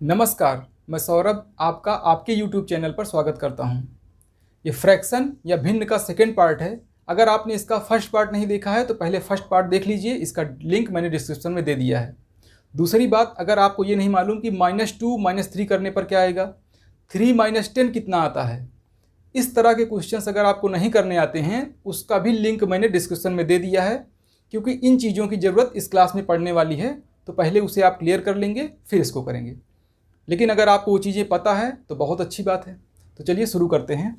नमस्कार, मैं सौरभ आपका आपके YouTube चैनल पर स्वागत करता हूं। ये फ्रैक्शन या भिन्न का सेकेंड पार्ट है। अगर आपने इसका फर्स्ट पार्ट नहीं देखा है तो पहले फर्स्ट पार्ट देख लीजिए, इसका लिंक मैंने डिस्क्रिप्शन में दे दिया है। दूसरी बात, अगर आपको ये नहीं मालूम कि -2 -3 करने पर क्या आएगा, 3 - 10 कितना आता है, इस तरह के क्वेश्चंस अगर आपको नहीं करने आते हैं उसका भी लिंक मैंने डिस्क्रिप्शन में दे दिया है। क्योंकि इन चीज़ों की ज़रूरत इस क्लास में पढ़ने वाली है, तो पहले उसे आप क्लियर कर लेंगे फिर इसको करेंगे। लेकिन अगर आपको वो चीज़ें पता है तो बहुत अच्छी बात है। तो चलिए शुरू करते हैं।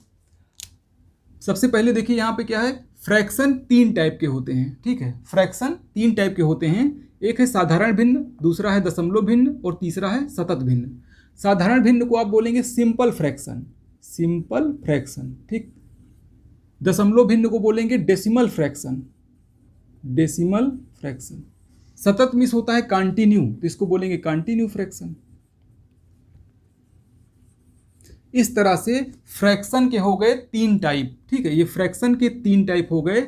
सबसे पहले देखिए यहाँ पे क्या है, फ्रैक्शन 3 टाइप के होते हैं। ठीक है, फ्रैक्शन 3 टाइप के होते हैं। एक है साधारण भिन्न, दूसरा है दशमलव भिन्न और तीसरा है सतत भिन्न। साधारण भिन्न को आप बोलेंगे सिंपल फ्रैक्शन, सिंपल फ्रैक्शन। ठीक, दशमलव भिन्न को बोलेंगे डेसिमल फ्रैक्शन, डेसिमल फ्रैक्शन। सतत मिस होता है कंटिन्यू, तो इसको बोलेंगे कंटिन्यू फ्रैक्शन। इस तरह से फ्रैक्शन के हो गए 3 टाइप। ठीक है, ये फ्रैक्शन के 3 टाइप हो गए।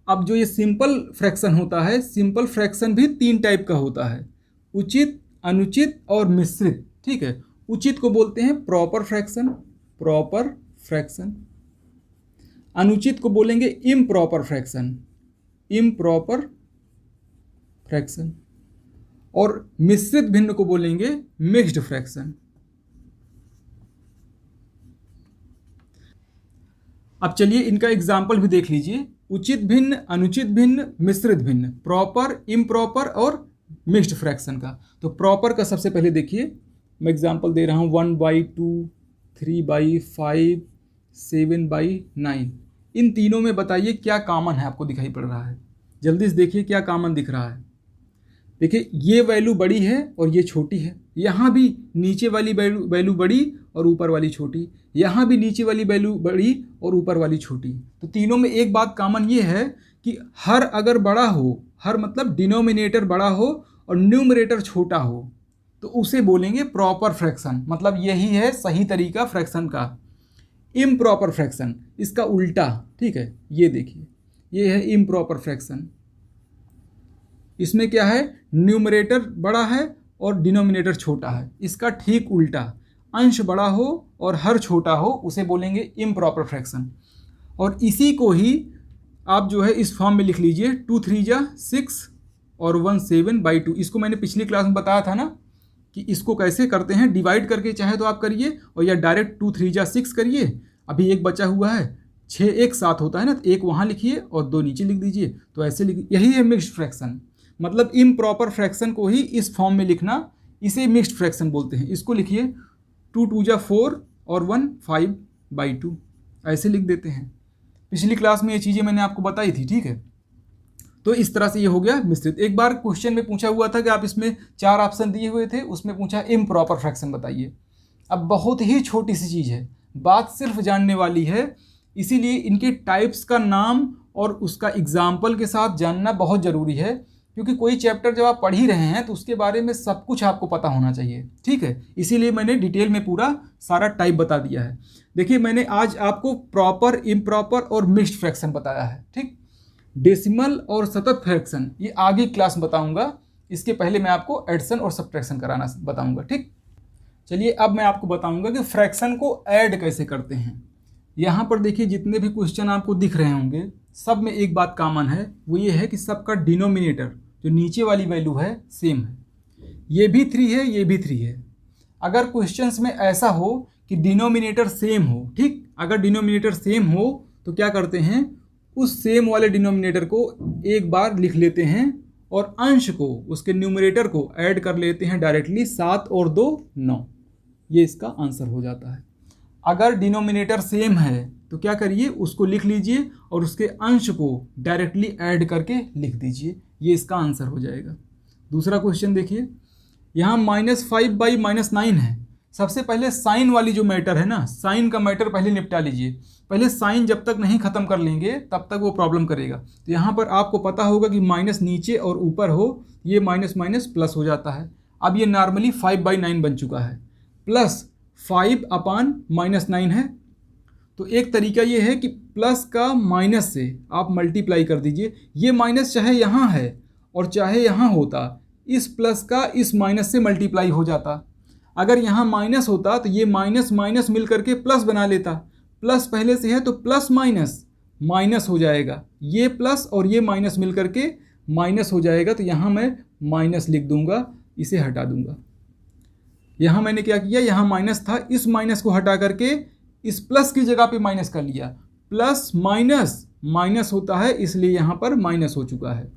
अब जो ये सिंपल फ्रैक्शन होता है, सिंपल फ्रैक्शन भी 3 टाइप का होता है, उचित, अनुचित और मिश्रित। ठीक है, उचित को बोलते हैं प्रॉपर फ्रैक्शन, प्रॉपर फ्रैक्शन। अनुचित को बोलेंगे इम्प्रॉपर फ्रैक्शन, इम्प्रॉपर फ्रैक्शन। और मिश्रित भिन्न को बोलेंगे मिक्स्ड फ्रैक्शन। अब चलिए इनका एग्जाम्पल भी देख लीजिए। उचित भिन्न, अनुचित भिन्न, मिश्रित भिन्न, प्रॉपर, इम्प्रॉपर और मिक्स्ड फ्रैक्शन का। तो प्रॉपर का सबसे पहले देखिए, मैं एग्जाम्पल दे रहा हूँ 1/2, 3/5, 7/9। इन तीनों में बताइए क्या कॉमन है, आपको दिखाई पड़ रहा है, जल्दी से देखिए क्या कॉमन दिख रहा है। देखिए ये वैल्यू बड़ी है और ये छोटी है। यहाँ भी नीचे वाली वैल्यू बड़ी और ऊपर वाली छोटी, यहाँ भी नीचे वाली वैल्यू बड़ी और ऊपर वाली छोटी। तो तीनों में एक बात कॉमन ये है कि हर अगर बड़ा हो, हर मतलब डिनोमिनेटर बड़ा हो और न्यूमरेटर छोटा हो, तो उसे बोलेंगे प्रॉपर फ्रैक्शन। मतलब यही है सही तरीका फ्रैक्शन का। इम्प्रॉपर फ्रैक्शन इसका उल्टा। ठीक है, ये देखिए, ये है इम्प्रॉपर फ्रैक्शन। इसमें क्या है, न्यूमरेटर बड़ा है और डिनोमिनेटर छोटा है। इसका ठीक उल्टा, अंश बड़ा हो और हर छोटा हो, उसे बोलेंगे इम्प्रॉपर फ्रैक्शन। और इसी को ही आप जो है इस फॉर्म में लिख लीजिए, 2 3 जा 6 और 1 7/2। इसको मैंने पिछली क्लास में बताया था ना कि इसको कैसे करते हैं। डिवाइड करके चाहे तो आप करिए, और या डायरेक्ट 2 3 जा 6 करिए। अभी एक बचा हुआ है, 6 एक 7 होता है ना, तो एक वहाँ लिखिए और 2 नीचे लिख दीजिए। तो ऐसे लिखिए, यही है मिक्स्ड फ्रैक्शन। मतलब इम्प्रॉपर फ्रैक्शन को ही इस फॉर्म में लिखना, इसे मिक्स्ड फ्रैक्शन बोलते हैं। इसको लिखिए 2 2 जा 4 और 1 5/2, ऐसे लिख देते हैं। पिछली क्लास में ये चीज़ें मैंने आपको बताई थी। ठीक है, तो इस तरह से ये हो गया मिश्रित। एक बार क्वेश्चन में पूछा हुआ था कि आप इसमें 4 ऑप्शन दिए हुए थे, उसमें पूछा इम्प्रॉपर फ्रैक्शन बताइए। अब बहुत ही छोटी सी चीज़ है, बात सिर्फ जानने वाली है, इसीलिए इनके टाइप्स का नाम और उसका एग्जाम्पल के साथ जानना बहुत ज़रूरी है। क्योंकि कोई चैप्टर जब आप पढ़ ही रहे हैं तो उसके बारे में सब कुछ आपको पता होना चाहिए। ठीक है, इसीलिए मैंने डिटेल में पूरा सारा टाइप बता दिया है। देखिए मैंने आज आपको प्रॉपर, इम्प्रॉपर और मिक्स्ड फ्रैक्शन बताया है। ठीक, डेसिमल और सतत फ्रैक्शन ये आगे क्लास में बताऊंगा। इसके पहले मैं आपको एडिशन और सब्ट्रैक्शन कराना बताऊंगा। ठीक, चलिए अब मैं आपको बताऊंगा कि फ्रैक्शन को ऐड कैसे करते हैं। यहाँ पर देखिए जितने भी क्वेश्चन आपको दिख रहे होंगे, सब में एक बात कॉमन है, वो ये है कि सबका डिनोमिनेटर जो नीचे वाली वैल्यू है सेम है। ये भी 3 है, ये भी 3 है। अगर क्वेश्चंस में ऐसा हो कि डिनोमिनेटर सेम हो, ठीक, अगर डिनोमिनेटर सेम हो तो क्या करते हैं, उस सेम वाले डिनोमिनेटर को एक बार लिख लेते हैं और अंश को, उसके न्यूमरेटर को ऐड कर लेते हैं डायरेक्टली। 7 और 2 9, ये इसका आंसर हो जाता है। अगर डिनोमिनेटर सेम है तो क्या करिए, उसको लिख लीजिए और उसके अंश को डायरेक्टली ऐड करके लिख दीजिए, ये इसका आंसर हो जाएगा। दूसरा क्वेश्चन देखिए, यहाँ -5/-9 है। सबसे पहले साइन वाली जो मैटर है ना, साइन का मैटर पहले निपटा लीजिए। पहले साइन जब तक नहीं ख़त्म कर लेंगे तब तक वो प्रॉब्लम करेगा। तो यहाँ पर आपको पता होगा कि माइनस नीचे और ऊपर हो, ये माइनस माइनस प्लस हो जाता है। अब ये नॉर्मली 5/9 बन चुका है, प्लस 5/-9 है। तो एक तरीका ये है कि प्लस का माइनस से आप मल्टीप्लाई कर दीजिए। ये माइनस चाहे यहाँ है और चाहे यहाँ होता, इस प्लस का इस माइनस से मल्टीप्लाई हो जाता। अगर यहाँ माइनस होता तो ये माइनस माइनस मिल करके प्लस बना लेता, प्लस पहले से है तो प्लस माइनस माइनस हो जाएगा, ये प्लस और ये माइनस मिल करके माइनस हो जाएगा। तो यहाँ मैं माइनस लिख दूंगा, इसे हटा दूंगा। यहाँ मैंने क्या किया, यहाँ माइनस था, इस माइनस को हटा करके इस प्लस की जगह पे माइनस कर लिया। प्लस माइनस माइनस होता है, इसलिए यहाँ पर माइनस हो चुका है।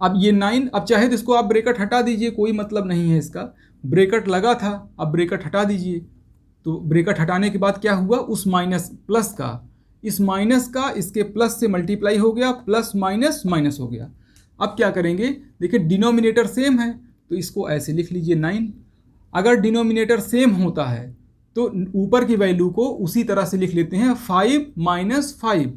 अब ये 9, अब चाहे तो इसको आप ब्रैकेट हटा दीजिए, कोई मतलब नहीं है इसका। ब्रैकेट लगा था, अब ब्रैकेट हटा दीजिए। तो ब्रैकेट हटाने के बाद क्या हुआ, उस माइनस प्लस का इस माइनस का इसके प्लस से मल्टीप्लाई हो गया, प्लस माइनस माइनस हो गया। अब क्या करेंगे, देखिए डिनोमिनेटर सेम है तो इसको ऐसे लिख लीजिए 9। अगर डिनोमिनेटर सेम होता है तो ऊपर की वैल्यू को उसी तरह से लिख लेते हैं 5 माइनस 5,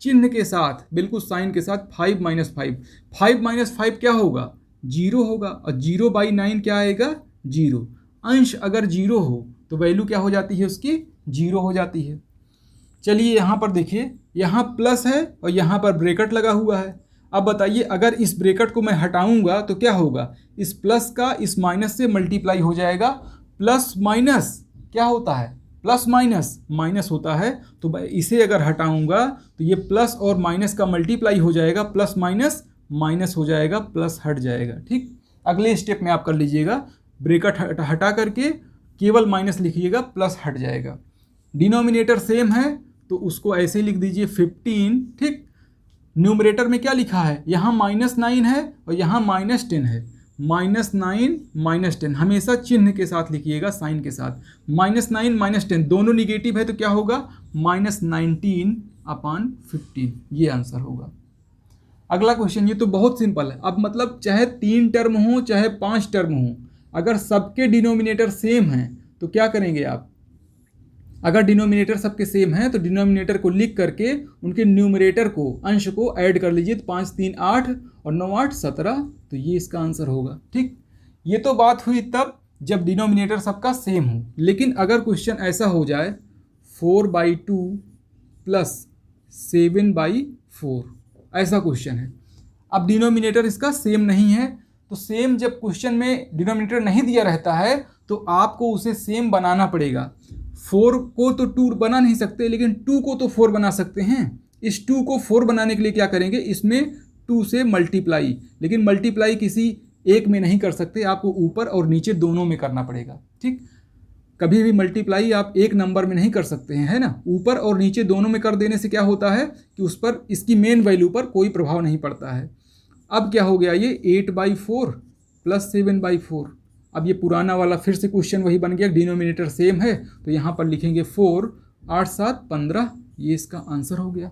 चिन्ह के साथ, बिल्कुल साइन के साथ 5 माइनस 5। 5 माइनस 5 क्या होगा, 0 होगा, और 0/9 क्या आएगा, 0। अंश अगर 0 हो तो वैल्यू क्या हो जाती है उसकी, 0 हो जाती है। चलिए यहाँ पर देखिए, यहाँ प्लस है और यहाँ पर ब्रैकेट लगा हुआ है। अब बताइए अगर इस ब्रैकेट को मैं हटाऊंगा तो क्या होगा, इस प्लस का इस माइनस से मल्टीप्लाई हो जाएगा। प्लस माइनस क्या होता है, प्लस माइनस माइनस होता है। तो इसे अगर हटाऊंगा तो ये प्लस और माइनस का मल्टीप्लाई हो जाएगा, प्लस माइनस माइनस हो जाएगा, प्लस हट जाएगा। ठीक, अगले स्टेप में आप कर लीजिएगा, ब्रैकेट हटा करके केवल माइनस लिखिएगा, प्लस हट जाएगा। डिनोमिनेटर सेम है तो उसको ऐसे लिख दीजिए 15। ठीक, न्यूमरेटर में क्या लिखा है, यहाँ -9 है और यहाँ -10 है। -9 -10 हमेशा चिन्ह के साथ लिखिएगा, साइन के साथ। -9 -10 दोनों निगेटिव है तो क्या होगा, -19/15, ये आंसर होगा। अगला क्वेश्चन, ये तो बहुत सिंपल है। अब मतलब चाहे 3 टर्म हो चाहे 5 टर्म हो, अगर सबके डिनोमिनेटर सेम हैं तो क्या करेंगे आप, अगर डिनोमिनेटर सबके सेम है तो डिनोमिनेटर को लिख करके उनके न्यूमरेटर को, अंश को ऐड कर लीजिए। तो 5 3 8 और 9 8 17, तो ये इसका आंसर होगा। ठीक, ये तो बात हुई तब जब डिनोमिनेटर सबका सेम हो। लेकिन अगर क्वेश्चन ऐसा हो जाए 4/2 प्लस 7/4, ऐसा क्वेश्चन है। अब डिनोमिनेटर इसका सेम नहीं है, तो सेम जब क्वेश्चन में डिनोमिनेटर नहीं दिया रहता है तो आपको उसे सेम बनाना पड़ेगा। 4 को तो 2 बना नहीं सकते, लेकिन 2 को तो 4 बना सकते हैं। इस 2 को 4 बनाने के लिए क्या करेंगे, इसमें 2 से मल्टीप्लाई, लेकिन मल्टीप्लाई किसी एक में नहीं कर सकते, आपको ऊपर और नीचे दोनों में करना पड़ेगा। ठीक, कभी भी मल्टीप्लाई आप एक नंबर में नहीं कर सकते हैं, है ना। ऊपर और नीचे दोनों में कर देने से क्या होता है कि उस पर, इसकी मेन वैल्यू पर कोई प्रभाव नहीं पड़ता है। अब क्या हो गया, ये 8/4 प्लस 7/4। अब ये पुराना वाला फिर से क्वेश्चन वही बन गया, डिनोमिनेटर सेम है तो यहाँ पर लिखेंगे 4, 8 7 15, ये इसका आंसर हो गया।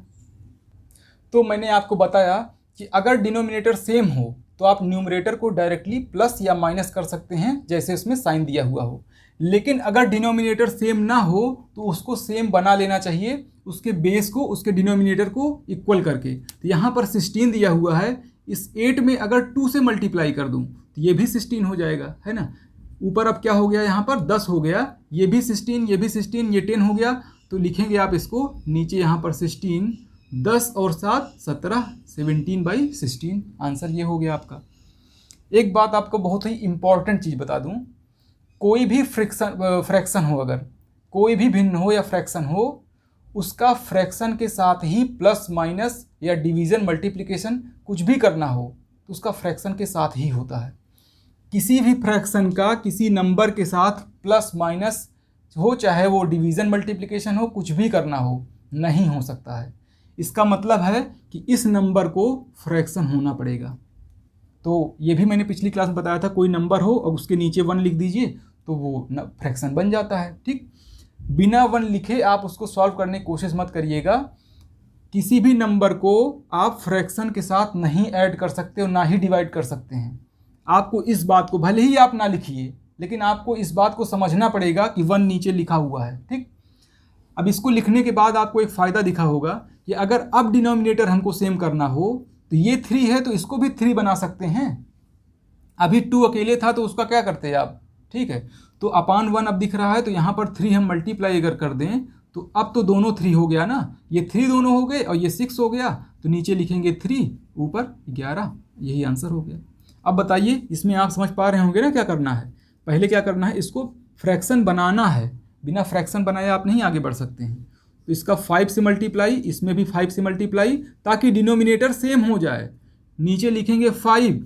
तो मैंने आपको बताया कि अगर डिनोमिनेटर सेम हो तो आप न्यूमरेटर को डायरेक्टली प्लस या माइनस कर सकते हैं, जैसे उसमें साइन दिया हुआ हो। लेकिन अगर डिनोमिनेटर सेम ना हो तो उसको सेम बना लेना चाहिए, उसके बेस को उसके डिनोमिनेटर को इक्वल करके। तो यहाँ पर 16 दिया हुआ है, इस 8 में अगर 2 से मल्टीप्लाई कर दूँ तो ये भी 16 हो जाएगा, है ना। ऊपर अब क्या हो गया, यहाँ पर 10 हो गया, ये भी 16, ये भी 16, ये 10 हो गया। तो लिखेंगे आप इसको नीचे यहाँ पर 16, 10 और 7 17, 17/16, आंसर ये हो गया आपका। एक बात आपको बहुत ही इंपॉर्टेंट चीज़ बता दूँ, कोई भी फ्रैक्शन हो, अगर कोई भी भिन्न हो या फ्रैक्शन हो, उसका फ्रैक्शन के साथ ही प्लस माइनस या डिवीज़न मल्टीप्लिकेशन कुछ भी करना हो तो उसका फ्रैक्शन के साथ ही होता है। किसी भी फ्रैक्शन का किसी नंबर के साथ प्लस माइनस हो, चाहे वो डिवीज़न मल्टीप्लिकेशन हो, कुछ भी करना हो, नहीं हो सकता है। इसका मतलब है कि इस नंबर को फ्रैक्शन होना पड़ेगा। तो ये भी मैंने पिछली क्लास में बताया था, कोई नंबर हो और उसके नीचे 1 लिख दीजिए तो वो फ्रैक्शन बन जाता है। ठीक, बिना 1 लिखे आप उसको सॉल्व करने की कोशिश मत करिएगा। किसी भी नंबर को आप फ्रैक्शन के साथ नहीं ऐड कर सकते और ना ही डिवाइड कर सकते हैं। आपको इस बात को, भले ही आप ना लिखिए, लेकिन आपको इस बात को समझना पड़ेगा कि 1 नीचे लिखा हुआ है। ठीक, अब इसको लिखने के बाद आपको एक फ़ायदा दिखा होगा कि अगर अब डिनोमिनेटर हमको सेम करना हो तो ये 3 है तो इसको भी 3 बना सकते हैं। अभी 2 अकेले था तो उसका क्या करते हैं आप, ठीक है। तो अपान 1 अब दिख रहा है तो यहाँ पर 3 हम मल्टीप्लाई अगर कर दें तो अब तो दोनों 3 हो गया ना, ये 3 दोनों हो गए और ये 6 हो गया, तो नीचे लिखेंगे 3, ऊपर 11, यही आंसर हो गया। अब बताइए, इसमें आप समझ पा रहे होंगे ना क्या करना है। पहले क्या करना है, इसको फ्रैक्शन बनाना है, बिना फ्रैक्शन बनाए आप नहीं आगे बढ़ सकते हैं। तो इसका 5 से मल्टीप्लाई, इसमें भी 5 से मल्टीप्लाई, ताकि डिनोमिनेटर सेम हो जाए। नीचे लिखेंगे 5,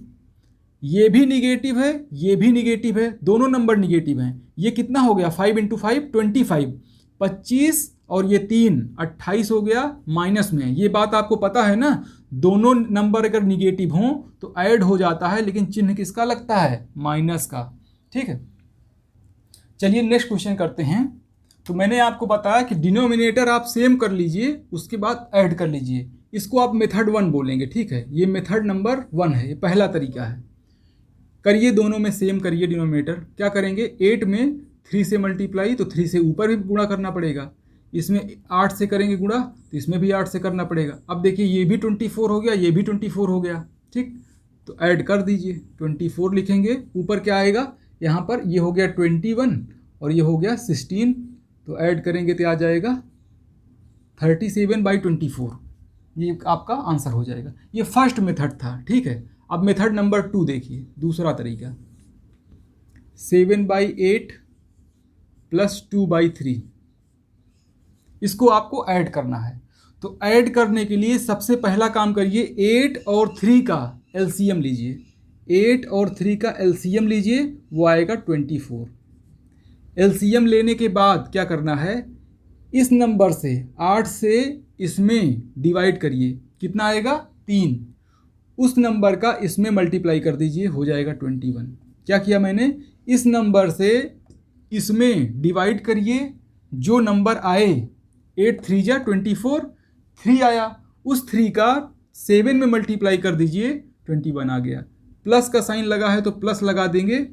ये भी निगेटिव है, ये भी निगेटिव है, दोनों नंबर निगेटिव हैं। ये कितना हो गया, 5 × 5 25, 25 और ये 3 28 हो गया माइनस में। ये बात आपको पता है ना, दोनों नंबर अगर निगेटिव हों तो ऐड हो जाता है, लेकिन चिन्ह किसका लगता है, माइनस का। ठीक है, चलिए नेक्स्ट क्वेश्चन करते हैं। तो मैंने आपको बताया कि डिनोमिनेटर आप सेम कर लीजिए, उसके बाद ऐड कर लीजिए। इसको आप मेथड 1 बोलेंगे। ठीक है, ये मेथड नंबर 1 है, ये पहला तरीका है। करिए, दोनों में सेम करिए डिनोमिनेटर। क्या करेंगे, 8 में 3 से मल्टीप्लाई, तो 3 से ऊपर भी गुणा करना पड़ेगा। इसमें 8 से करेंगे गुणा, तो इसमें भी 8 से करना पड़ेगा। अब देखिए, ये भी 24 हो गया, ये भी 24 हो गया। ठीक, तो ऐड कर दीजिए, 24 लिखेंगे। ऊपर क्या आएगा, यहाँ पर ये हो गया 21 और ये हो गया 16, तो ऐड करेंगे तो आ जाएगा 37/24। ये आपका आंसर हो जाएगा। ये फर्स्ट मेथड था। ठीक है, अब मेथड नंबर 2 देखिए, दूसरा तरीका। 7/8 + 2/3, इसको आपको ऐड करना है। तो ऐड करने के लिए सबसे पहला काम करिए, 8 और 3 का एलसीएम लीजिए। 8 और 3 का एलसीएम लीजिए, वो आएगा 24। एलसीएम लेने के बाद क्या करना है, इस नंबर से 8 से इसमें डिवाइड करिए, कितना आएगा 3। उस नंबर का इसमें मल्टीप्लाई कर दीजिए, हो जाएगा 21। क्या किया मैंने, इस नंबर से इसमें डिवाइड करिए, जो नंबर आए 8 3 जा 24, 3 आया, उस 3 का 7 में मल्टीप्लाई कर दीजिए, 21 आ गया। प्लस का साइन लगा है तो प्लस लगा देंगे।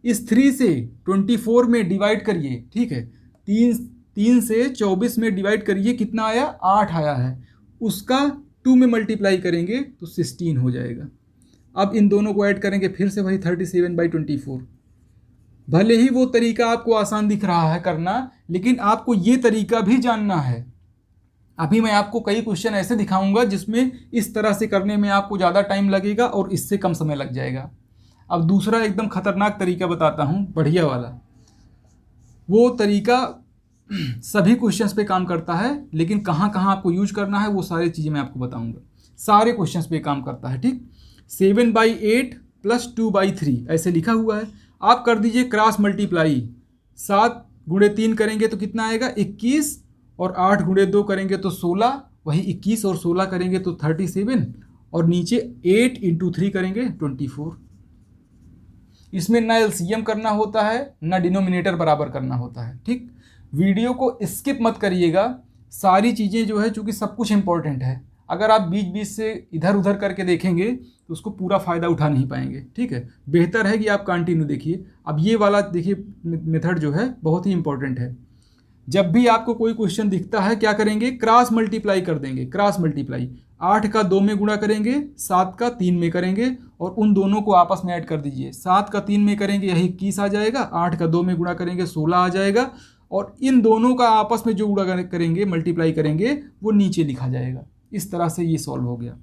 इस 3 से 24 में डिवाइड करिए। ठीक है, 3 से 24 में डिवाइड करिए, कितना आया, 8 आया है। उसका 2 में मल्टीप्लाई करेंगे तो 16 हो जाएगा। अब इन दोनों को ऐड करेंगे, फिर से वही 37/24। भले ही वो तरीका आपको आसान दिख रहा है करना, लेकिन आपको ये तरीका भी जानना है। अभी मैं आपको कई क्वेश्चन ऐसे दिखाऊंगा जिसमें इस तरह से करने में आपको ज़्यादा टाइम लगेगा और इससे कम समय लग जाएगा। अब दूसरा एकदम खतरनाक तरीका बताता हूँ, बढ़िया वाला। वो तरीका सभी क्वेश्चंस पे काम करता है, लेकिन कहाँ कहाँ आपको यूज करना है वो सारी चीज़ें मैं आपको बताऊंगा। सारे क्वेश्चंस पे काम करता है। ठीक, 7/8 + 2/3 ऐसे लिखा हुआ है। आप कर दीजिए क्रॉस मल्टीप्लाई। 7 × 3 करेंगे तो कितना आएगा, 21, और 8 × 2 करेंगे तो 16, वही 21 और 16 करेंगे तो 37, और नीचे 8 × 3 करेंगे 24। इसमें ना एलसीएम करना होता है, ना डिनोमिनेटर बराबर करना होता है। ठीक, वीडियो को स्किप मत करिएगा, सारी चीज़ें जो है, चूँकि सब कुछ इंपॉर्टेंट है। अगर आप बीच बीच से इधर उधर करके देखेंगे तो उसको पूरा फ़ायदा उठा नहीं पाएंगे। ठीक है, बेहतर है कि आप कंटिन्यू देखिए। अब ये वाला देखिए मेथड जो है बहुत ही इंपॉर्टेंट है। जब भी आपको कोई क्वेश्चन दिखता है, क्या करेंगे, क्रॉस मल्टीप्लाई कर देंगे। क्रॉस मल्टीप्लाई, 8 का 2 में गुणा करेंगे, 7 का 3 में करेंगे, और उन दोनों को आपस में ऐड कर दीजिए। 7 का 3 में करेंगे, यही 21 आ जाएगा। 8 का 2 में गुणा करेंगे, 16 आ जाएगा, और इन दोनों का आपस में जो गुणा करेंगे, मल्टीप्लाई करेंगे, वो नीचे लिखा जाएगा। इस तरह से ये सॉल्व हो गया।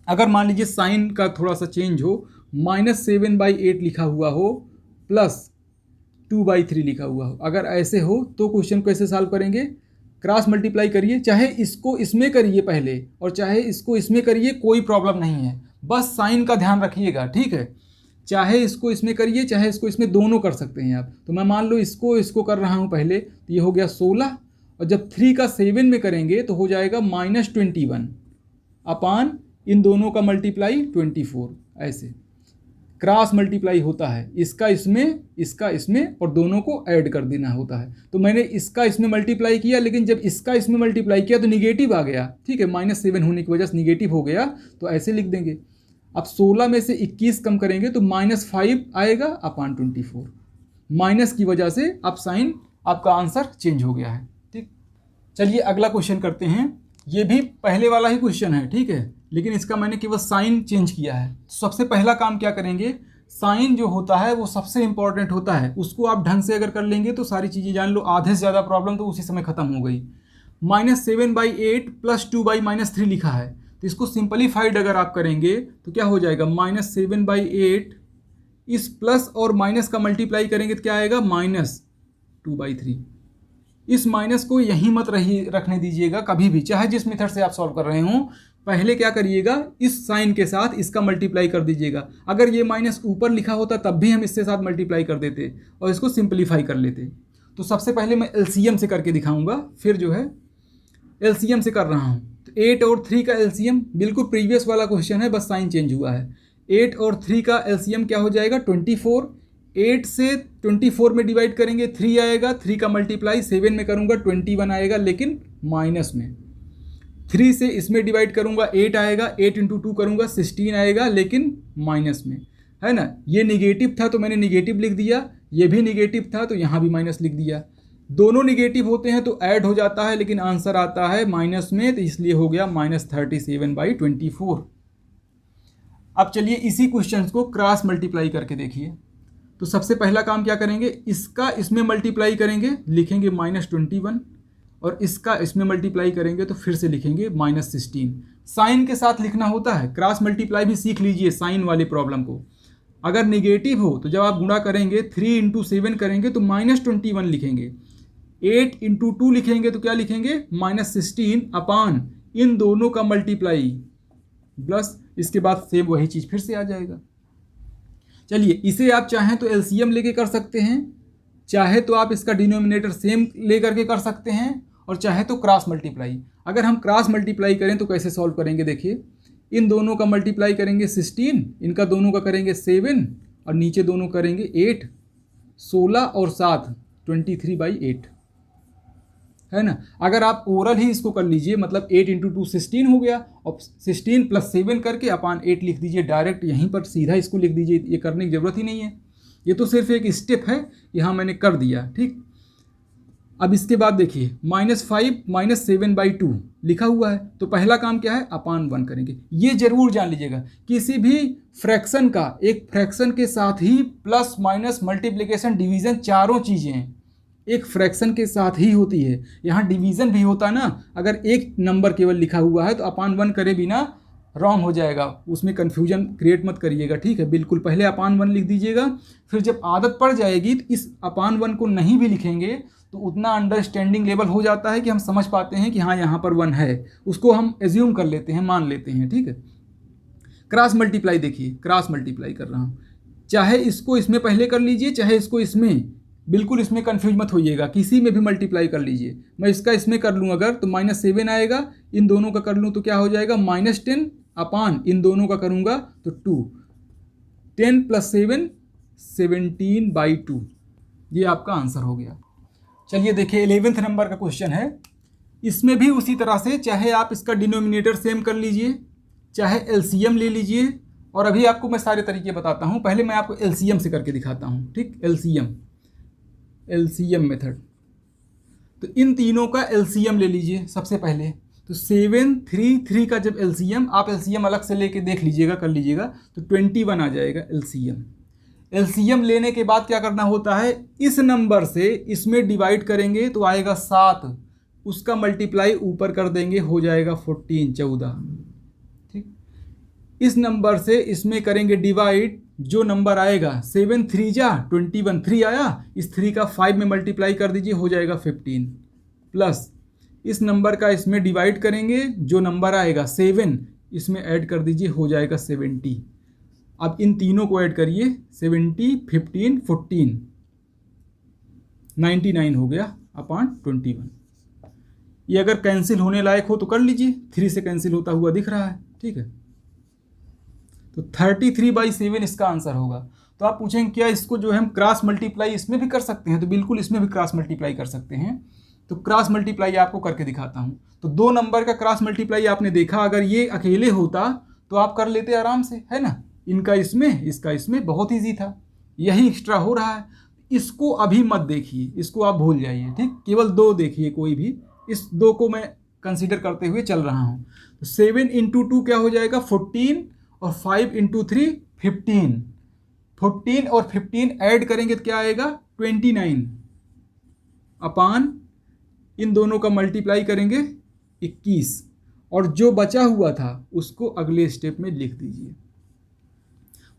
अगर मान लीजिए साइन का थोड़ा सा चेंज हो, -7/8 लिखा हुआ हो +2/3 लिखा हुआ हो, अगर ऐसे हो तो क्वेश्चन को ऐसे सॉल्व करेंगे। क्रॉस मल्टीप्लाई करिए, चाहे इसको इसमें करिए पहले और चाहे इसको इसमें करिए, कोई प्रॉब्लम नहीं है, बस साइन का ध्यान रखिएगा। ठीक है, चाहे इसको इसमें करिए, चाहे इसको इसमें, दोनों कर सकते हैं आप। तो मैं मान लो इसको कर रहा हूँ पहले, तो ये हो गया 16, और जब 3 का 7 में करेंगे तो हो जाएगा -21 अपान इन दोनों का मल्टीप्लाई 24। ऐसे क्रॉस मल्टीप्लाई होता है, इसका इसमें, इसका इसमें, और दोनों को ऐड कर देना होता है। तो मैंने इसका इसमें मल्टीप्लाई किया, लेकिन जब इसका इसमें मल्टीप्लाई किया तो निगेटिव आ गया। ठीक है, -7 होने की वजह से निगेटिव हो गया, तो ऐसे लिख देंगे। अब 16 में से 21 कम करेंगे तो -5 आएगा अपान 24। माइनस की वजह से अब साइन, आपका आंसर चेंज हो गया है। ठीक, चलिए अगला क्वेश्चन करते हैं। ये भी पहले वाला ही क्वेश्चन है। ठीक है, लेकिन इसका मैंने केवल साइन चेंज किया है। सबसे पहला काम क्या करेंगे, साइन जो होता है वो सबसे इंपॉर्टेंट होता है, उसको आप ढंग से अगर कर लेंगे तो सारी चीज़ें जान लो, आधे से ज़्यादा प्रॉब्लम तो उसी समय खत्म हो गई। -7/8 + 2/-3 लिखा है, तो इसको सिंपलीफाइड अगर आप करेंगे तो क्या हो जाएगा, -7/8 इस प्लस और माइनस का मल्टीप्लाई करेंगे तो क्या आएगा -2/3। इस माइनस को यहीं मत रखने दीजिएगा कभी भी, चाहे जिस मेथड से आप सॉल्व कर रहे हों। पहले क्या करिएगा, इस साइन के साथ इसका मल्टीप्लाई कर दीजिएगा। अगर ये माइनस ऊपर लिखा होता तब भी हम इसके साथ मल्टीप्लाई कर देते और इसको सिंपलीफाई कर लेते। तो सबसे पहले मैं एलसीएम से करके दिखाऊंगा, फिर जो है एलसीएम से कर रहा हूँ। तो 8 और 3 का एलसीएम बिल्कुल प्रीवियस वाला क्वेश्चन है, बस साइन चेंज हुआ है। 8 और 3 का एलसीएम क्या हो जाएगा 24। 8 से 24 में डिवाइड करेंगे 3 आएगा, 3 का मल्टीप्लाई 7 में करूँगा 21 आएगा, लेकिन माइनस में। 3 से इसमें डिवाइड करूँगा 8 आएगा, 8 × 2 करूँगा 16 आएगा, लेकिन माइनस में, है ना। ये निगेटिव था तो मैंने निगेटिव लिख दिया, ये भी निगेटिव था तो यहाँ भी माइनस लिख दिया। दोनों निगेटिव होते हैं तो ऐड हो जाता है, लेकिन आंसर आता है माइनस में, तो इसलिए हो गया -37/24। अब चलिए इसी क्वेश्चन को क्रॉस मल्टीप्लाई करके देखिए। तो सबसे पहला काम क्या करेंगे, इसका इसमें मल्टीप्लाई करेंगे, लिखेंगे -21, और इसका इसमें मल्टीप्लाई करेंगे तो फिर से लिखेंगे -16। साइन के साथ लिखना होता है, क्रॉस मल्टीप्लाई भी सीख लीजिए साइन वाले प्रॉब्लम को। अगर निगेटिव हो तो जब आप गुणा करेंगे 3 × 7 करेंगे तो -21 लिखेंगे। 8 × 2 लिखेंगे तो क्या लिखेंगे -16 अपान इन दोनों का मल्टीप्लाई प्लस इसके बाद सेम वही चीज़ फिर से आ जाएगा। चलिए इसे आप चाहें तो एलसीएम लेके कर सकते हैं, चाहे तो आप इसका डिनोमिनेटर सेम ले करके कर सकते हैं, और चाहे तो क्रॉस मल्टीप्लाई। अगर हम क्रॉस मल्टीप्लाई करें तो कैसे सॉल्व करेंगे, देखिए इन दोनों का मल्टीप्लाई करेंगे 16, इनका दोनों का करेंगे 7, और नीचे दोनों करेंगे 8, 16 और 7 23/8, है ना। अगर आप ओरल ही इसको कर लीजिए, मतलब 8 × 2 16 हो गया, और 16 + 7 करके अपान 8 लिख दीजिए, डायरेक्ट यहीं पर सीधा इसको लिख दीजिए, ये करने की ज़रूरत ही नहीं है। ये तो सिर्फ एक स्टेप है, यहाँ मैंने कर दिया, ठीक। अब इसके बाद देखिए -5 -7/2 लिखा हुआ है, तो पहला काम क्या है, अपान 1 करेंगे। ये जरूर जान लीजिएगा, किसी भी फ्रैक्शन का एक फ्रैक्शन के साथ ही प्लस माइनस मल्टीप्लिकेशन डिवीज़न चारों चीज़ें एक फ्रैक्शन के साथ ही होती है। यहाँ डिवीज़न भी होता ना, अगर एक नंबर केवल लिखा हुआ है तो अपान 1 करे बिना रॉन्ग हो जाएगा, उसमें कन्फ्यूजन क्रिएट मत करिएगा, ठीक है। बिल्कुल पहले अपान 1 लिख दीजिएगा, फिर जब आदत पड़ जाएगी तो इस अपान 1 को नहीं भी लिखेंगे तो उतना अंडरस्टैंडिंग लेवल हो जाता है कि हम समझ पाते हैं कि हाँ यहाँ पर 1 है, उसको हम एज्यूम कर लेते हैं, मान लेते हैं, ठीक है। क्रॉस मल्टीप्लाई देखिए, क्रॉस मल्टीप्लाई कर रहा हूँ, चाहे इसको इसमें पहले कर लीजिए, चाहे इसको इसमें, बिल्कुल इसमें कंफ्यूज मत होइएगा, किसी में भी मल्टीप्लाई कर लीजिए। मैं इसका इसमें कर लूँ अगर तो -7 आएगा, इन दोनों का कर लूँ तो क्या हो जाएगा -10 अपान इन दोनों का करूँगा तो 2, 10 + 7 17/2, ये आपका आंसर हो गया। चलिए देखिए 11वें नंबर का क्वेश्चन है, इसमें भी उसी तरह से, चाहे आप इसका डिनोमिनेटर सेम कर लीजिए, चाहे एलसीएम ले लीजिए, और अभी आपको मैं सारे तरीके बताता हूँ। पहले मैं आपको एलसीएम से करके दिखाता हूँ, ठीक। एलसीएम मेथड, तो इन तीनों का एलसीएम ले लीजिए सबसे पहले। तो 7 3 3 का जब एलसीएम, आप एलसीएम अलग से लेके देख लीजिएगा, कर लीजिएगा, तो 21 आ जाएगा एलसीएम। एलसीएम लेने के बाद क्या करना होता है, इस नंबर से इसमें डिवाइड करेंगे तो आएगा 7, उसका मल्टीप्लाई ऊपर कर देंगे, हो जाएगा 14 ठीक। इस नंबर से इसमें करेंगे डिवाइड, जो नंबर आएगा 7 3 जा 21, 3 आया, इस 3 का 5 में मल्टीप्लाई कर दीजिए, हो जाएगा 15, प्लस इस नंबर का इसमें डिवाइड करेंगे, जो नंबर आएगा 7 इसमें ऐड कर दीजिए, हो जाएगा 70। अब इन तीनों को ऐड करिए, 70 15 14 99 हो गया अपान 21। ये अगर कैंसिल होने लायक हो तो कर लीजिए, 3 से कैंसिल होता हुआ दिख रहा है, ठीक है। तो 33/7 इसका आंसर होगा। तो आप पूछेंगे क्या इसको जो है हम क्रॉस मल्टीप्लाई इसमें भी कर सकते हैं, तो बिल्कुल इसमें भी क्रॉस मल्टीप्लाई कर सकते हैं। तो क्रॉस मल्टीप्लाई आपको करके दिखाता हूँ। तो 2 नंबर का क्रॉस मल्टीप्लाई आपने देखा, अगर ये अकेले होता तो आप कर लेते आराम से, है ना। इनका इसमें, इसका इसमें, बहुत ईजी था। यही एक्स्ट्रा हो रहा है, इसको अभी मत देखिए, इसको आप भूल जाइए, ठीक। केवल 2 देखिए, कोई भी, इस 2 को मैं कंसीडर करते हुए चल रहा हूँ। तो 7 × 2 क्या हो जाएगा 14, और 5 × 3 15। 14 और 15 ऐड करेंगे तो क्या आएगा 29 अपान इन दोनों का मल्टीप्लाई करेंगे 21, और जो बचा हुआ था उसको अगले स्टेप में लिख दीजिए।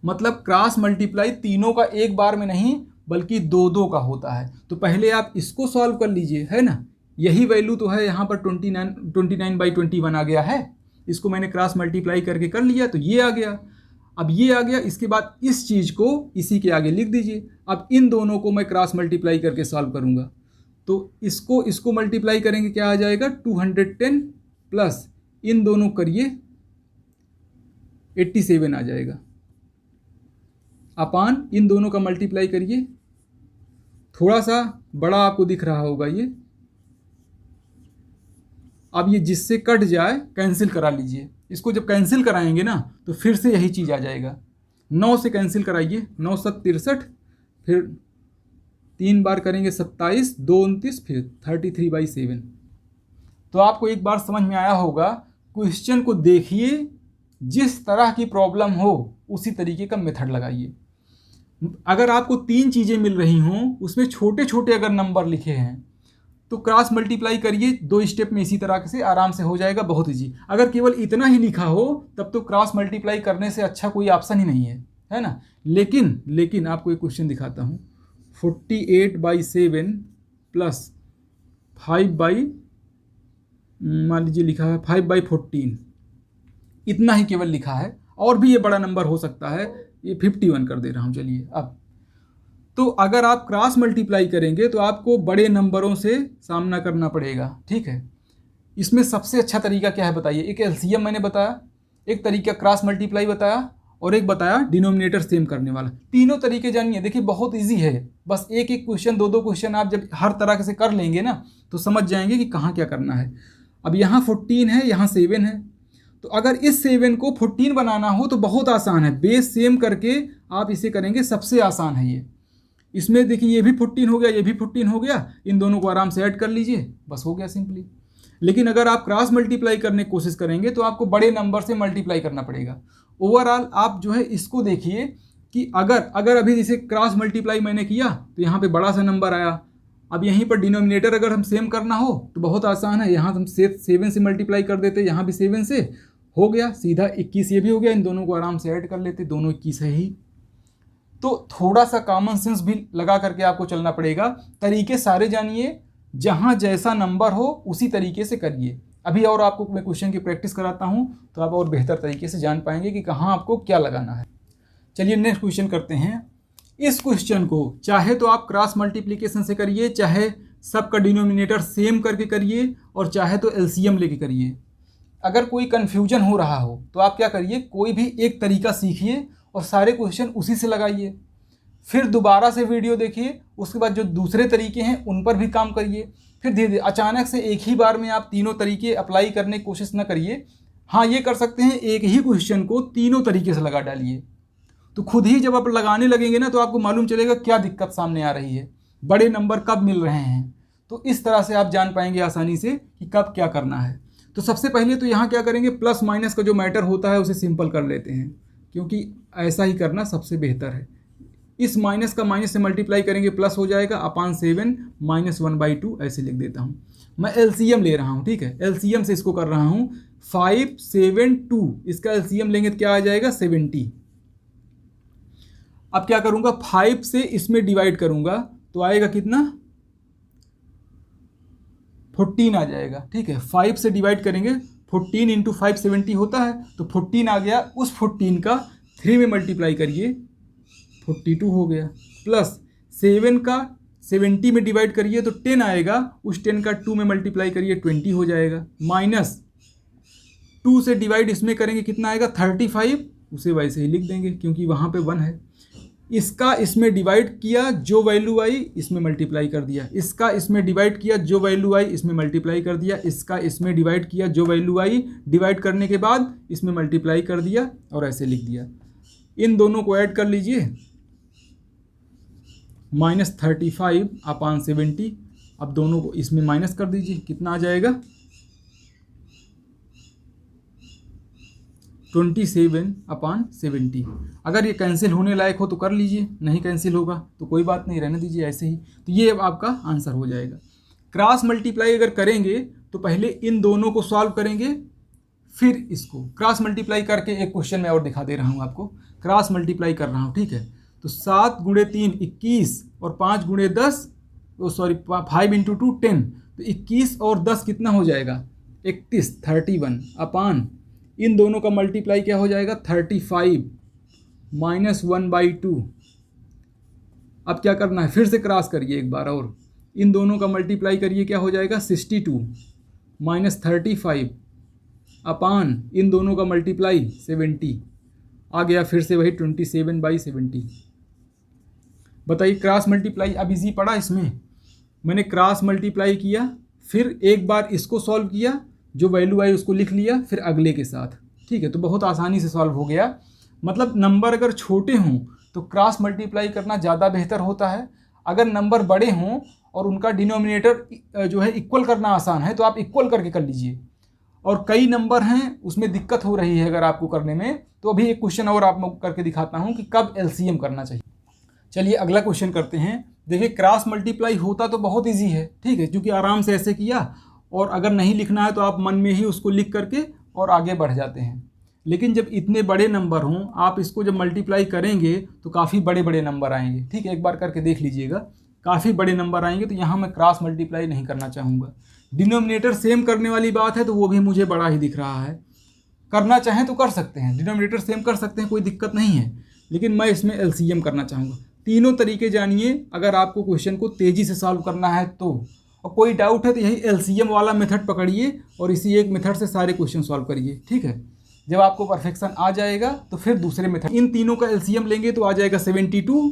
मतलब क्रॉस मल्टीप्लाई तीनों का एक बार में नहीं बल्कि दो दो का होता है। तो पहले आप इसको सॉल्व कर लीजिए, है ना। यही वैल्यू तो है यहाँ पर 29/21 आ गया है। इसको मैंने क्रॉस मल्टीप्लाई करके कर लिया तो ये आ गया। अब ये आ गया, इसके बाद इस चीज़ को इसी के आगे लिख दीजिए। अब इन दोनों को मैं क्रॉस मल्टीप्लाई करके सॉल्व करूँगा तो इसको मल्टीप्लाई करेंगे, क्या आ जाएगा 210 प्लस इन दोनों करिए 87 आ जाएगा, अपान इन दोनों का मल्टीप्लाई करिए, थोड़ा सा बड़ा आपको दिख रहा होगा ये। अब ये जिससे कट जाए कैंसिल करा लीजिए। इसको जब कैंसिल कराएंगे ना तो फिर से यही चीज़ आ जाएगा। 9 से कैंसिल कराइए, 9 7 63, फिर 3 बार करेंगे 27, 2 29, फिर 33/7। तो आपको एक बार समझ में आया होगा। क्वेश्चन को देखिए, जिस तरह की प्रॉब्लम हो उसी तरीके का मेथड लगाइए। अगर आपको 3 चीज़ें मिल रही हों, उसमें छोटे छोटे अगर नंबर लिखे हैं तो क्रॉस मल्टीप्लाई करिए 2 स्टेप में, इसी तरह से आराम से हो जाएगा, बहुत ईजी। अगर केवल इतना ही लिखा हो तब तो क्रॉस मल्टीप्लाई करने से अच्छा कोई ऑप्शन ही नहीं है ना। लेकिन आपको एक क्वेश्चन दिखाता हूँ। 48/7 प्लस 5 मान लीजिए लिखा है 5/14, इतना ही केवल लिखा है। और भी ये बड़ा नंबर हो सकता है, ये 51 कर दे रहा हूँ। चलिए, अब तो अगर आप क्रॉस मल्टीप्लाई करेंगे तो आपको बड़े नंबरों से सामना करना पड़ेगा, ठीक है। इसमें सबसे अच्छा तरीका क्या है बताइए। एक एलसीएम मैंने बताया, एक तरीका क्रॉस मल्टीप्लाई बताया, और एक बताया डिनोमिनेटर सेम करने वाला। तीनों तरीके जानिए, देखिए बहुत इजी है। बस एक एक क्वेश्चन, दो क्वेश्चन आप जब हर तरह से कर लेंगे ना तो समझ जाएंगे कि कहाँ क्या करना है। अब यहाँ 14 है, यहाँ 7 है, तो अगर इस 7 को 14 बनाना हो तो बहुत आसान है। बेस सेम करके आप इसे करेंगे, सबसे आसान है ये। इसमें देखिए ये भी 14 हो गया, ये भी 14 हो गया, इन दोनों को आराम से ऐड कर लीजिए, बस हो गया सिंपली। लेकिन अगर आप क्रॉस मल्टीप्लाई करने की कोशिश करेंगे तो आपको बड़े नंबर से मल्टीप्लाई करना पड़ेगा। ओवरऑल आप जो है इसको देखिए कि अगर अभी जैसे क्रॉस मल्टीप्लाई मैंने किया तो यहाँ पे बड़ा सा नंबर आया। अब यहीं पर डिनोमिनेटर अगर हम सेम करना हो तो बहुत आसान है, यहाँ हम 7 से मल्टीप्लाई कर देते, यहाँ भी 7 से हो गया, सीधा 21 ये भी हो गया। इन दोनों को आराम से ऐड कर लेते, दोनों 21 है ही। तो थोड़ा सा कॉमन सेंस भी लगा करके आपको चलना पड़ेगा। तरीके सारे जानिए, जहाँ जैसा नंबर हो उसी तरीके से करिए। अभी और आपको मैं क्वेश्चन की प्रैक्टिस कराता हूँ तो आप और बेहतर तरीके से जान पाएंगे कि कहाँ आपको क्या लगाना है। चलिए नेक्स्ट क्वेश्चन करते हैं। इस क्वेश्चन को चाहे तो आप क्रॉस मल्टीप्लिकेशन से करिए, चाहे सबका डिनोमिनेटर सेम करके करिए, और चाहे तो एलसीएम लेके करिए। अगर कोई कन्फ्यूजन हो रहा हो तो आप क्या करिए, कोई भी एक तरीका सीखिए और सारे क्वेश्चन उसी से लगाइए। फिर दोबारा से वीडियो देखिए, उसके बाद जो दूसरे तरीके हैं उन पर भी काम करिए। फिर धीरे धीरे, अचानक से एक ही बार में आप तीनों तरीके अप्लाई करने की कोशिश न करिए। हाँ, ये कर सकते हैं, एक ही क्वेश्चन को तीनों तरीके से लगा डालिए। तो खुद ही जब आप लगाने लगेंगे ना तो आपको मालूम चलेगा क्या दिक्कत सामने आ रही है, बड़े नंबर कब मिल रहे हैं। तो इस तरह से आप जान पाएंगे आसानी से कि कब क्या करना है। तो सबसे पहले तो यहाँ क्या करेंगे, प्लस माइनस का जो मैटर होता है उसे सिंपल कर लेते हैं, क्योंकि ऐसा ही करना सबसे बेहतर है। इस माइनस का माइनस से मल्टीप्लाई करेंगे, प्लस हो जाएगा, अपान 7 - 1/2 ऐसे लिख देता हूँ। मैं एलसीएम ले रहा हूँ, ठीक है। एलसीएम से इसको कर रहा हूँ 5 7 2, इसका एलसीएम लेंगे तो क्या आ जाएगा 70। अब क्या करूँगा, 5 से इसमें डिवाइड करूँगा तो आएगा कितना 14 आ जाएगा, ठीक है। 5 से डिवाइड करेंगे, 14 × 5 70 होता है, तो 14 आ गया। उस 14 का 3 में मल्टीप्लाई करिए, 42 हो गया। प्लस 7 का 70 में डिवाइड करिए तो 10 आएगा, उस 10 का 2 में मल्टीप्लाई करिए 20 हो जाएगा। माइनस 2 से डिवाइड इसमें करेंगे कितना आएगा 35, उसे वैसे ही लिख देंगे क्योंकि वहाँ पे 1 है। इसका इसमें डिवाइड किया, जो वैल्यू आई इसमें मल्टीप्लाई कर दिया। इसका इसमें डिवाइड किया, जो वैल्यू आई इसमें मल्टीप्लाई कर दिया। इसका इसमें डिवाइड किया, जो वैल्यू आई डिवाइड करने के बाद इसमें मल्टीप्लाई कर दिया और ऐसे लिख दिया। इन दोनों को ऐड कर लीजिए, -35 अपान 70। अब दोनों को इसमें माइनस कर दीजिए, कितना आ जाएगा 27 अपान 70। अगर ये कैंसिल होने लायक हो तो कर लीजिए, नहीं कैंसिल होगा तो कोई बात नहीं, रहने दीजिए ऐसे ही। तो ये अब आपका आंसर हो जाएगा। क्रॉस मल्टीप्लाई अगर करेंगे तो पहले इन दोनों को सॉल्व करेंगे, फिर इसको क्रॉस मल्टीप्लाई करके एक क्वेश्चन में और दिखा दे रहा हूँ आपको, क्रॉस मल्टीप्लाई कर रहा हूँ, ठीक है। तो 7 गुणे 3 21 और 5 गुणे 10 सॉरी 5 इंटू 2 10, तो 21 और 10 कितना हो जाएगा 31 31 अपान इन दोनों का मल्टीप्लाई क्या हो जाएगा 35 माइनस 1/2। अब क्या करना है, फिर से क्रॉस करिए एक बार और इन दोनों का मल्टीप्लाई करिए, क्या हो जाएगा 62 माइनस 35 अपान इन दोनों का मल्टीप्लाई 70 आ गया, फिर से वही 27/70। बताइए क्रॉस मल्टीप्लाई अब इजी पड़ा इसमें, मैंने क्रॉस मल्टीप्लाई किया, फिर एक बार इसको सॉल्व किया, जो वैल्यू आई उसको लिख लिया, फिर अगले के साथ, ठीक है। तो बहुत आसानी से सॉल्व हो गया। मतलब नंबर अगर छोटे हों तो क्रॉस मल्टीप्लाई करना ज़्यादा बेहतर होता है, अगर नंबर बड़े हों और उनका डिनोमिनेटर जो है इक्वल करना आसान है तो आप इक्वल करके कर लीजिए, और कई नंबर हैं उसमें दिक्कत हो रही है अगर आपको करने में, तो अभी एक क्वेश्चन और आप करके दिखाता हूं कि कब एलसीएम करना चाहिए। चलिए अगला क्वेश्चन करते हैं। देखिए क्रॉस मल्टीप्लाई होता तो बहुत इजी है, ठीक है, क्योंकि आराम से ऐसे किया, और अगर नहीं लिखना है तो आप मन में ही उसको लिख करके और आगे बढ़ जाते हैं। लेकिन जब इतने बड़े नंबर हों, आप इसको जब मल्टीप्लाई करेंगे तो काफ़ी बड़े बड़े नंबर आएंगे, ठीक है, एक बार करके देख लीजिएगा, काफ़ी बड़े नंबर आएंगे। तो यहाँ मैं क्रॉस मल्टीप्लाई नहीं करना चाहूँगा। डिनोमिनेटर सेम करने वाली बात है तो वो भी मुझे बड़ा ही दिख रहा है, करना चाहें तो कर सकते हैं, डिनोमिनेटर सेम कर सकते हैं, कोई दिक्कत नहीं है, लेकिन मैं इसमें एलसीएम करना चाहूँगा। तीनों तरीके जानिए अगर आपको क्वेश्चन को तेज़ी से सॉल्व करना है तो, और कोई डाउट है तो यही एलसीएम वाला मेथड पकड़िए और इसी एक मेथड से सारे क्वेश्चन सॉल्व करिए, ठीक है। जब आपको परफेक्शन आ जाएगा तो फिर दूसरे मेथड, इन तीनों का एलसीएम लेंगे तो आ जाएगा 72,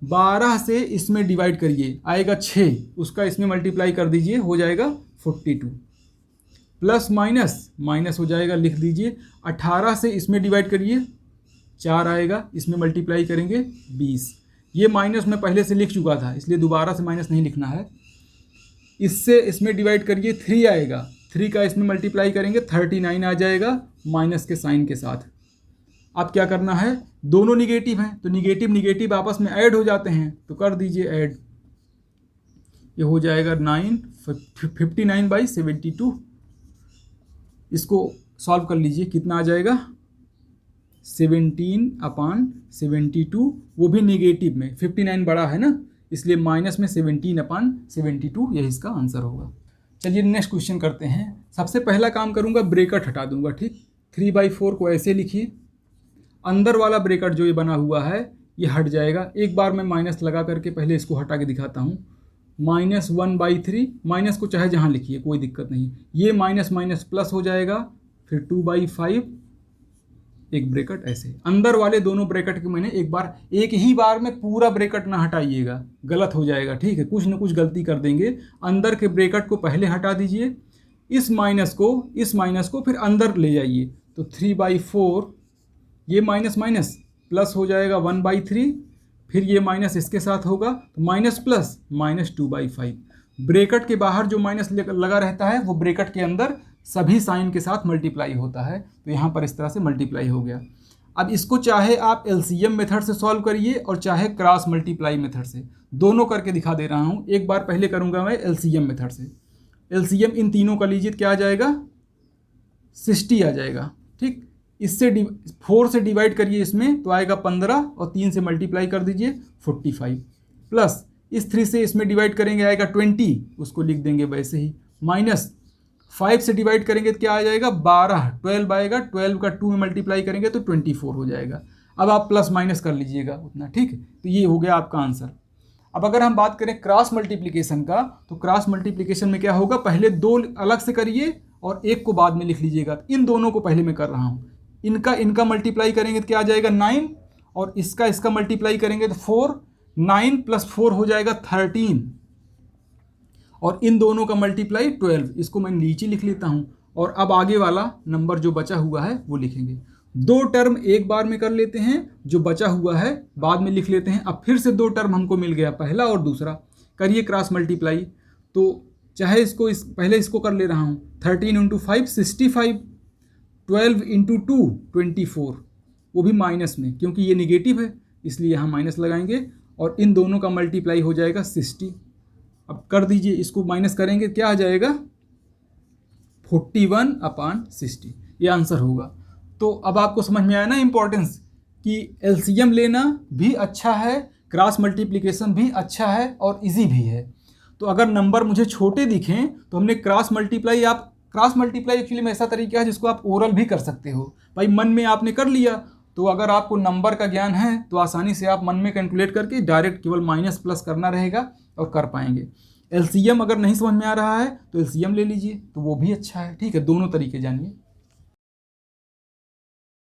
12 से इसमें डिवाइड करिए आएगा 6, उसका इसमें मल्टीप्लाई कर दीजिए हो जाएगा 42, प्लस माइनस माइनस हो जाएगा, लिख दीजिए 18 से इसमें डिवाइड करिए 4 आएगा, इसमें मल्टीप्लाई करेंगे 20। ये माइनस मैं पहले से लिख चुका था इसलिए दोबारा से माइनस नहीं लिखना है। इससे इसमें डिवाइड करिए 3 आएगा, 3 का इसमें मल्टीप्लाई करेंगे 39 आ जाएगा माइनस के साइन के साथ। अब क्या करना है, दोनों निगेटिव हैं तो निगेटिव निगेटिव आपस में ऐड हो जाते हैं, तो कर दीजिए ऐड, ये हो जाएगा 59/72। इसको सॉल्व कर लीजिए, कितना आ जाएगा 17/72, वो भी निगेटिव में, 59 बड़ा है ना इसलिए माइनस में 17/72, यही इसका आंसर होगा। चलिए नेक्स्ट क्वेश्चन करते हैं। सबसे पहला काम करूंगा ब्रेकेट हटा दूंगा, ठीक। 3/4 को ऐसे लिखिए, अंदर वाला ब्रेकेट जो ये बना हुआ है ये हट जाएगा। एक बार मैं माइनस लगा करके पहले इसको हटा के दिखाता हूँ। -1/3, माइनस को चाहे जहाँ लिखिए कोई दिक्कत नहीं, ये माइनस माइनस प्लस हो जाएगा, फिर 2/5 एक ब्रेकेट ऐसे। अंदर वाले दोनों ब्रेकेट के मैंने एक ही बार में पूरा ब्रेकेट ना हटाइएगा, गलत हो जाएगा, ठीक है, कुछ ना कुछ गलती कर देंगे। अंदर के ब्रेकेट को पहले हटा दीजिए, इस माइनस को फिर अंदर ले जाइए, तो 3/4 ये माइनस माइनस प्लस हो जाएगा 1/3, फिर ये माइनस इसके साथ होगा तो माइनस प्लस -2/5। ब्रेकेट के बाहर जो माइनस लगा रहता है वो ब्रेकेट के अंदर सभी साइन के साथ मल्टीप्लाई होता है, तो यहाँ पर इस तरह से मल्टीप्लाई हो गया। अब इसको चाहे आप एलसीएम मेथड से सॉल्व करिए और चाहे क्रॉस मल्टीप्लाई मेथड से, दोनों करके दिखा दे रहा हूँ। एक बार पहले करूँगा मैं एलसीएम मेथड से। एलसीएम इन तीनों का लीजिए, क्या आ जाएगा 60 आ जाएगा, ठीक। इससे 4 से डिवाइड करिए इसमें तो आएगा 15 और 3 से मल्टीप्लाई कर दीजिए 45, प्लस इस 3 से इसमें डिवाइड करेंगे आएगा 20, उसको लिख देंगे वैसे ही, माइनस 5 से डिवाइड करेंगे तो क्या आ जाएगा 12, 12 आएगा, 12 का 2 में मल्टीप्लाई करेंगे तो 24 हो जाएगा। अब आप प्लस माइनस कर लीजिएगा उतना, ठीक है। तो ये हो गया आपका आंसर। अब अगर हम बात करें क्रॉस मल्टीप्लिकेशन का, तो क्रॉस मल्टीप्लिकेशन में क्या होगा, पहले 2 अलग से करिए और एक को बाद में लिख लीजिएगा। इन दोनों को पहले मैं कर रहा हूँ, इनका मल्टीप्लाई करेंगे तो क्या आ जाएगा 9, और इसका मल्टीप्लाई करेंगे तो 4, 9 + 4 हो जाएगा 13, और इन दोनों का मल्टीप्लाई 12, इसको मैं नीचे लिख लेता हूँ। और अब आगे वाला नंबर जो बचा हुआ है वो लिखेंगे। 2 टर्म एक बार में कर लेते हैं, जो बचा हुआ है बाद में लिख लेते हैं। अब फिर से 2 टर्म हमको मिल गया, पहला और दूसरा, करिए क्रॉस मल्टीप्लाई। तो चाहे इसको पहले इसको कर ले रहा हूँ, 13 × 5 65, 12 × 2 24, वो भी माइनस में, क्योंकि ये निगेटिव है इसलिए यहाँ माइनस लगाएंगे, और इन दोनों का मल्टीप्लाई हो जाएगा 60। अब कर दीजिए, इसको माइनस करेंगे क्या आ जाएगा 41/60। ये आंसर होगा। तो अब आपको समझ में आया ना इंपॉर्टेंस कि एलसीएम लेना भी अच्छा है, क्रॉस मल्टीप्लिकेशन भी अच्छा है और इजी भी है। तो अगर नंबर मुझे छोटे दिखें तो हमने क्रॉस मल्टीप्लाई एक्चुअली में ऐसा तरीका है जिसको आप ओरल भी कर सकते हो। भाई मन में आपने कर लिया, तो अगर आपको नंबर का ज्ञान है तो आसानी से आप मन में कैलकुलेट करके डायरेक्ट केवल माइनस प्लस करना रहेगा और कर पाएंगे। एलसीएम अगर नहीं समझ में आ रहा है तो एलसीएम ले लीजिए, तो वो भी अच्छा है। ठीक है, दोनों तरीके जानिए।